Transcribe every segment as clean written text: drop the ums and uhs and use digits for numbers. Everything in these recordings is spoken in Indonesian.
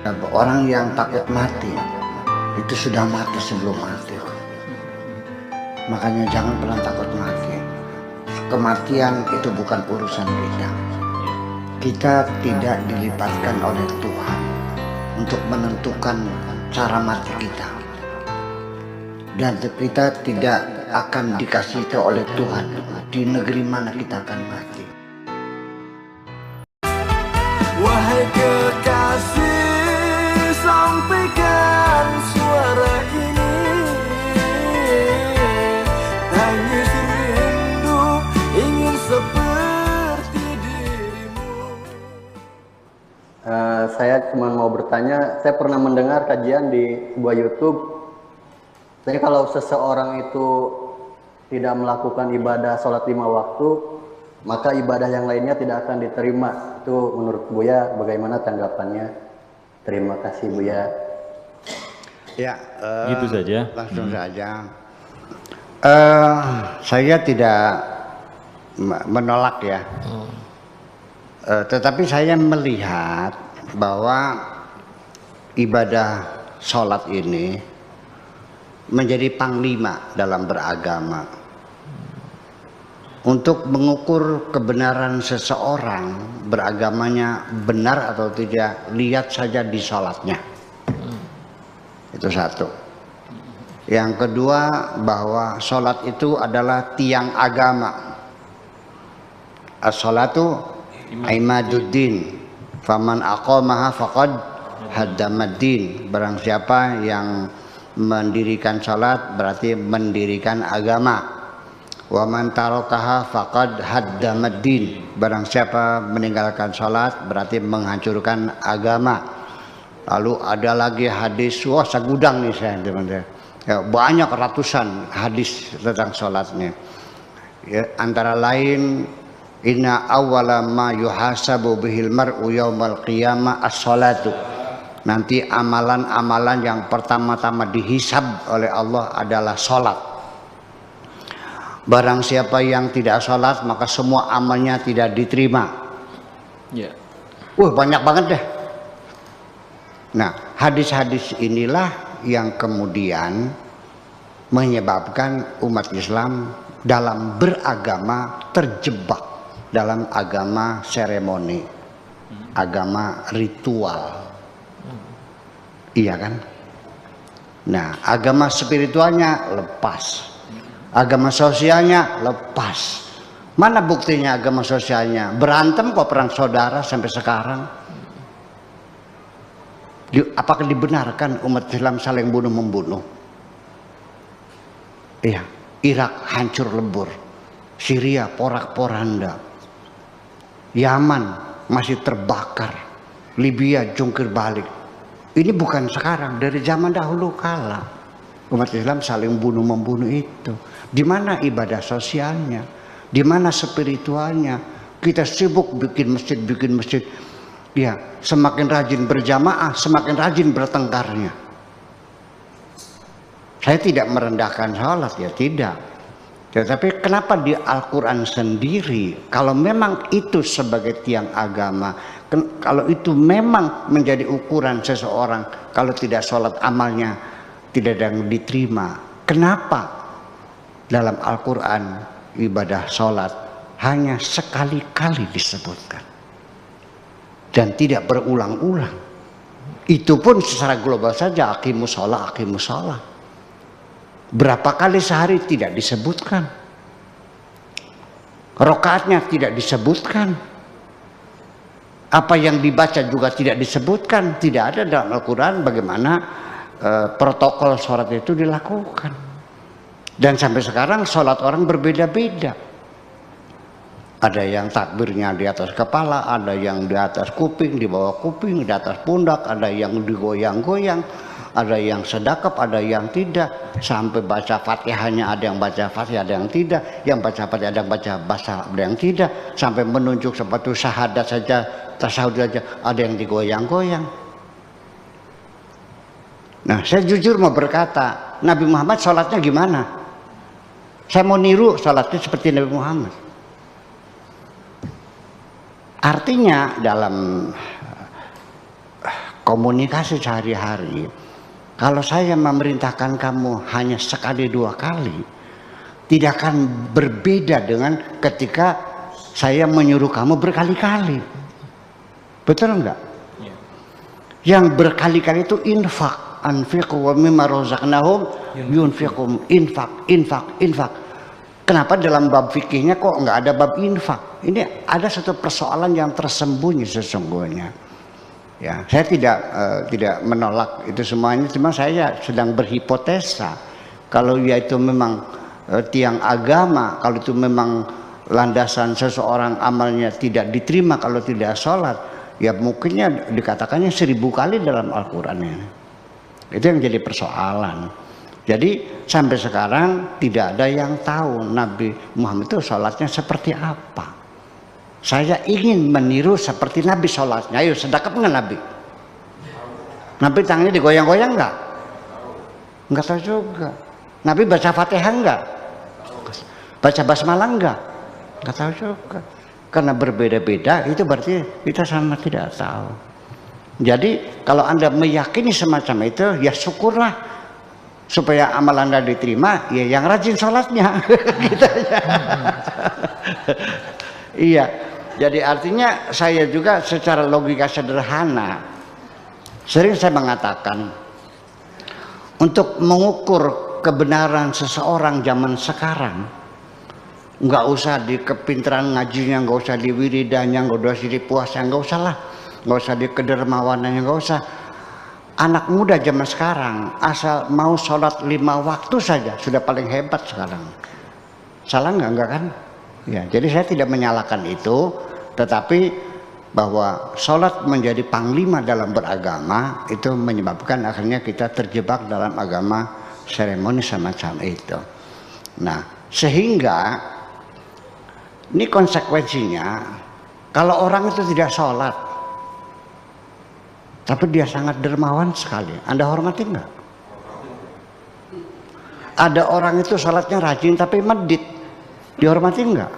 Orang yang takut mati itu sudah mati sebelum mati. Makanya jangan pernah takut mati. Kematian itu bukan urusan kita. Kita tidak dilibatkan oleh Tuhan untuk menentukan cara mati kita. Dan kita tidak akan dikasih tahu oleh Tuhan di negeri mana kita akan mati. Wahai kekasih, sampaikan suara ini. Tangis rindu ingin seperti dirimu. Saya cuma mau bertanya, saya pernah mendengar kajian di sebuah YouTube. Jadi kalau seseorang itu tidak melakukan ibadah sholat 5 waktu, maka ibadah yang lainnya tidak akan diterima. Itu menurut Buya bagaimana tanggapannya? Terima kasih Buya. Ya, gitu saja. Langsung saja. Saya tidak menolak ya. Tetapi saya melihat bahwa ibadah sholat ini menjadi panglima dalam beragama. Untuk mengukur kebenaran seseorang beragamanya benar atau tidak, lihat saja di sholatnya. Itu satu. Yang kedua, bahwa sholat itu adalah tiang agama. As-sholatu imaduddin, faman aqamaha faqad haddamaddin. Barang siapa yang mendirikan sholat berarti mendirikan agama. Wa man tarakaha faqad haddamaddin. Barang siapa meninggalkan sholat berarti menghancurkan agama. Lalu ada lagi hadis, wah segudang nih saya teman-teman. Ya, banyak ratusan hadis tentang sholatnya. Ya, antara lain, inna awwala ma yuhasabu bihil mar'u yaumal qiyamah as-sholatu. Nanti amalan-amalan yang pertama-tama dihisab oleh Allah adalah sholat. Barang siapa yang tidak sholat maka semua amalnya tidak diterima. Banyak banget deh. Nah, hadis-hadis inilah yang kemudian menyebabkan umat Islam dalam beragama terjebak dalam agama seremoni, agama ritual. Iya kan? Nah, agama spiritualnya lepas, agama sosialnya lepas. Mana buktinya agama sosialnya? Berantem kok perang saudara sampai sekarang. Apakah dibenarkan umat Islam saling bunuh-membunuh? Iya, Irak hancur lebur, Syria porak-poranda, Yaman masih terbakar, Libya jungkir balik. Ini bukan sekarang, dari zaman dahulu kala umat Islam saling bunuh-membunuh itu. Di mana ibadah sosialnya? Di mana spiritualnya? Kita sibuk bikin masjid. Ya, semakin rajin berjamaah, semakin rajin bertengkarnya. Saya tidak merendahkan sholat, ya tidak. Tetapi kenapa di Al-Quran sendiri, kalau memang itu sebagai tiang agama, kalau itu memang menjadi ukuran seseorang, kalau tidak sholat amalnya tidak ada yang diterima. Kenapa dalam Al-Quran ibadah sholat hanya sekali-kali disebutkan dan tidak berulang-ulang? Itu pun secara global saja, aqimus sholat. Berapa kali sehari tidak disebutkan, rakaatnya tidak disebutkan, apa yang dibaca juga tidak disebutkan. Tidak ada dalam Al-Quran bagaimana protokol sholat itu dilakukan. Dan sampai sekarang sholat orang berbeda-beda. Ada yang takbirnya di atas kepala, ada yang di atas kuping, di bawah kuping, di atas pundak, ada yang digoyang-goyang, ada yang sedekap, ada yang tidak. Sampai baca Fatihahnya ada yang baca Fatihah, ada yang tidak. Yang baca Fatihah ada yang baca bahasa, ada yang tidak. Sampai menunjuk sepatu syahadat saja, tasawuf saja, ada yang digoyang-goyang. Nah, saya jujur mau berkata, Nabi Muhammad sholatnya gimana? Saya mau niru sholatnya seperti Nabi Muhammad. Artinya dalam komunikasi sehari-hari, kalau saya memerintahkan kamu hanya sekali 2 kali, tidak akan berbeda dengan ketika saya menyuruh kamu berkali-kali. Betul enggak? Yang berkali-kali itu infak, anfiqu wa mimma razaqnahum yunfiqum, infak. Kenapa dalam bab fikihnya kok enggak ada bab infak? Ini ada satu persoalan yang tersembunyi sesungguhnya. Ya, saya tidak menolak itu semuanya, cuma saya sedang berhipotesa kalau dia itu memang tiang agama, kalau itu memang landasan seseorang amalnya tidak diterima kalau tidak sholat, ya mungkinnya dikatakannya 1000 kali dalam Al-Quran ini. Itu yang jadi persoalan. Jadi sampai sekarang tidak ada yang tahu Nabi Muhammad itu sholatnya seperti apa. Saya ingin meniru seperti Nabi sholatnya. Ayo, sedekap nggak Nabi? Nabi tangannya digoyang-goyang nggak? Nggak tahu juga. Nabi baca Fatihah nggak? Baca basmalah nggak? Nggak tahu juga. Karena berbeda-beda itu berarti kita sama tidak tahu. Jadi kalau Anda meyakini semacam itu, ya syukurlah. Supaya amal Anda diterima, ya yang rajin sholatnya. Gitu aja. Iya. Jadi artinya saya juga secara logika sederhana, sering saya mengatakan, untuk mengukur kebenaran seseorang zaman sekarang, nggak usah di kepintaran ngajinya, nggak usah di wiridanya, nggak usah di puasa, nggak usah lah, nggak usah di kedermawanannya, nggak usah. Anak muda zaman sekarang asal mau sholat 5 waktu saja sudah paling hebat sekarang. Salah nggak kan? Ya, jadi saya tidak menyalahkan itu, tetapi bahwa sholat menjadi panglima dalam beragama itu menyebabkan akhirnya kita terjebak dalam agama seremoni semacam itu. Nah, sehingga ini konsekuensinya kalau orang itu tidak sholat tapi dia sangat dermawan sekali, Anda hormati enggak? Ada orang itu sholatnya rajin tapi medit, dihormati enggak?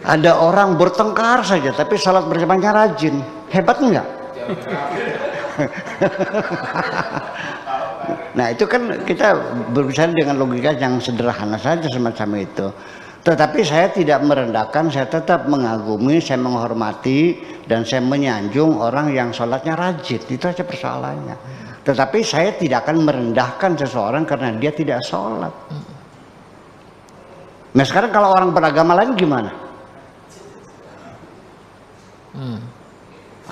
Ada orang bertengkar saja tapi sholat berjamaahnya rajin, hebat enggak? Nah itu kan kita berbicara dengan logika yang sederhana saja semacam itu. Tetapi saya tidak merendahkan, saya tetap mengagumi, saya menghormati, dan saya menyanjung orang yang sholatnya rajin. Itu aja persoalannya. Tetapi saya tidak akan merendahkan seseorang karena dia tidak sholat. Nah sekarang kalau orang beragama lain gimana?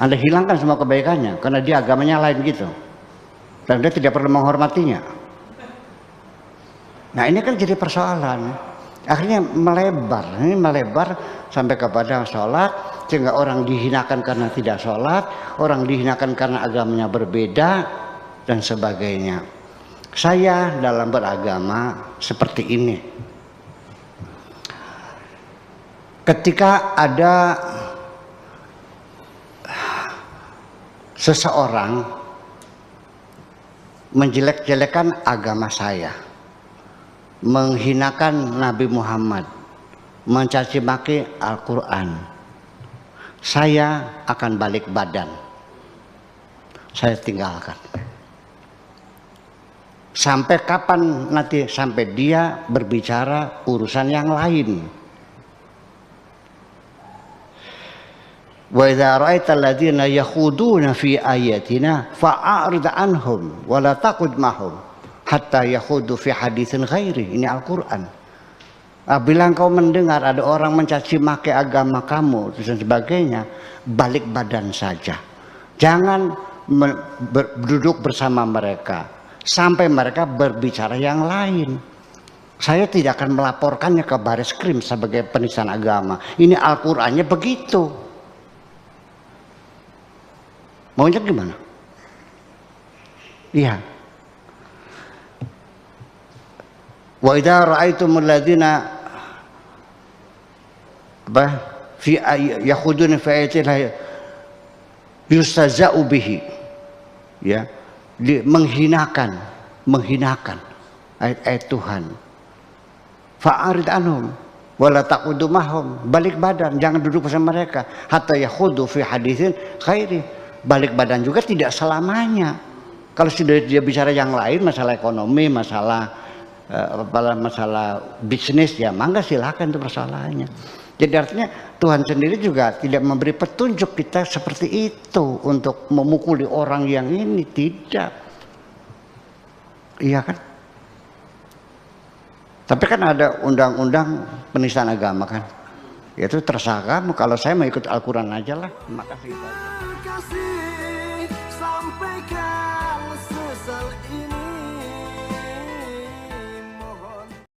Anda hilangkan semua kebaikannya karena dia agamanya lain gitu. Dan dia tidak perlu menghormatinya. Nah ini kan jadi persoalan. Akhirnya melebar sampai kepada sholat, sehingga orang dihinakan karena tidak sholat, orang dihinakan karena agamanya berbeda, dan sebagainya. Saya dalam beragama seperti ini. Ketika ada seseorang menjelek-jelekan agama saya, menghinakan Nabi Muhammad, mencaci maki Al-Quran, saya akan balik badan, saya tinggalkan. Sampai kapan nanti? Sampai dia berbicara urusan yang lain. Wa idza ra'aita alladziina yakhuduna fi ayatina fa'arid anhum wa la taqud mahum hatta yakhudu fi haditsin ghairi. Ini Al-Quran. Bila engkau mendengar ada orang mencaci maki agama kamu dan sebagainya, balik badan saja. Jangan duduk bersama mereka sampai mereka berbicara yang lain. Saya tidak akan melaporkannya ke Baris Krim sebagai penistaan agama. Ini Al-Qurannya begitu. Maunya gimana? Iya. Wa idza ra'aitumul ladzina fi yakhuduna fi ayatina yustaza'u bihi, ya, menghinakan ayat-ayat Tuhan. Fa'arid anhum, Wala taqudu mahum, balik badan, jangan duduk bersama mereka. Hatta yakhudu fi haditsin khairi. Balik badan juga tidak selamanya. Kalau sudah dia bicara yang lain, masalah ekonomi, masalah bisnis, ya mangga silakan itu masalahnya. Jadi artinya Tuhan sendiri juga tidak memberi petunjuk kita seperti itu untuk memukuli orang yang ini, tidak. Iya kan? Tapi kan ada undang-undang penistaan agama kan. Itu terserah kamu, kalau saya mau ikut Al-Quran aja lah. Makasih. Terima kasih, sampaikan sesal ini.